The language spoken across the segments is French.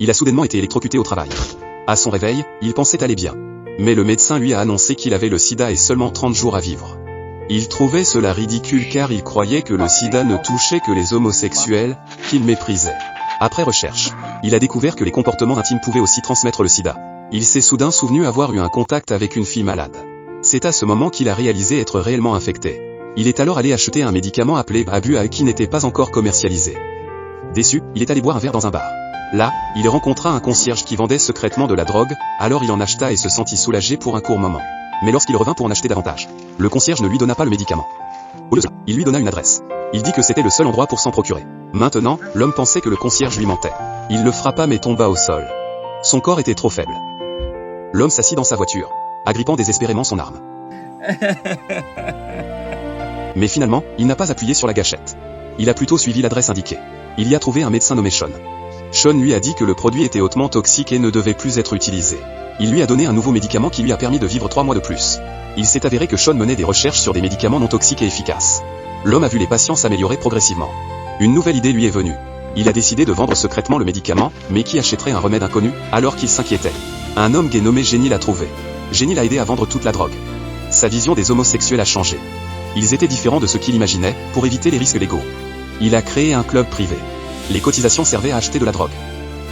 Il a soudainement été électrocuté au travail. À son réveil, il pensait aller bien. Mais le médecin lui a annoncé qu'il avait le sida et seulement 30 jours à vivre. Il trouvait cela ridicule car il croyait que le sida ne touchait que les homosexuels, qu'il méprisait. Après recherche, il a découvert que les comportements intimes pouvaient aussi transmettre le sida. Il s'est soudain souvenu avoir eu un contact avec une fille malade. C'est à ce moment qu'il a réalisé être réellement infecté. Il est alors allé acheter un médicament appelé Abua qui n'était pas encore commercialisé. Déçu, il est allé boire un verre dans un bar. Là, il rencontra un concierge qui vendait secrètement de la drogue, alors il en acheta et se sentit soulagé pour un court moment. Mais lorsqu'il revint pour en acheter davantage, le concierge ne lui donna pas le médicament. Au lieu de cela, il lui donna une adresse. Il dit que c'était le seul endroit pour s'en procurer. Maintenant, l'homme pensait que le concierge lui mentait. Il le frappa mais tomba au sol. Son corps était trop faible. L'homme s'assit dans sa voiture, agrippant désespérément son arme. Mais finalement, il n'a pas appuyé sur la gâchette. Il a plutôt suivi l'adresse indiquée. Il y a trouvé un médecin nommé Sean. Sean lui a dit que le produit était hautement toxique et ne devait plus être utilisé. Il lui a donné un nouveau médicament qui lui a permis de vivre 3 mois de plus. Il s'est avéré que Sean menait des recherches sur des médicaments non toxiques et efficaces. L'homme a vu les patients s'améliorer progressivement. Une nouvelle idée lui est venue. Il a décidé de vendre secrètement le médicament, mais qui achèterait un remède inconnu, alors qu'il s'inquiétait. Un homme gay nommé Jenny l'a trouvé. Jenny l'a aidé à vendre toute la drogue. Sa vision des homosexuels a changé. Ils étaient différents de ce qu'il imaginait, pour éviter les risques légaux. Il a créé un club privé. Les cotisations servaient à acheter de la drogue.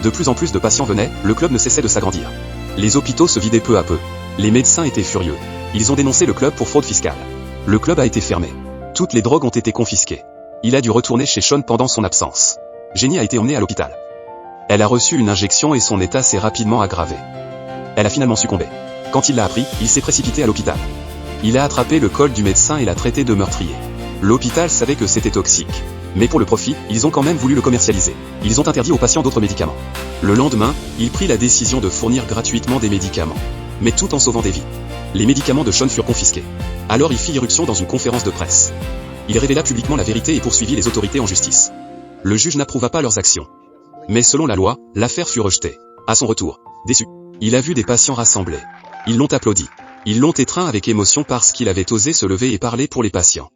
De plus en plus de patients venaient, le club ne cessait de s'agrandir. Les hôpitaux se vidaient peu à peu. Les médecins étaient furieux. Ils ont dénoncé le club pour fraude fiscale. Le club a été fermé. Toutes les drogues ont été confisquées. Il a dû retourner chez Sean pendant son absence. Jenny a été emmenée à l'hôpital. Elle a reçu une injection et son état s'est rapidement aggravé. Elle a finalement succombé. Quand il l'a appris, il s'est précipité à l'hôpital. Il a attrapé le col du médecin et l'a traité de meurtrier. L'hôpital savait que c'était toxique. Mais pour le profit, ils ont quand même voulu le commercialiser. Ils ont interdit aux patients d'autres médicaments. Le lendemain, il prit la décision de fournir gratuitement des médicaments. Mais tout en sauvant des vies. Les médicaments de Sean furent confisqués. Alors il fit irruption dans une conférence de presse. Il révéla publiquement la vérité et poursuivit les autorités en justice. Le juge n'approuva pas leurs actions. Mais selon la loi, l'affaire fut rejetée. À son retour, déçu, il a vu des patients rassemblés. Ils l'ont applaudi. Ils l'ont étreint avec émotion parce qu'il avait osé se lever et parler pour les patients.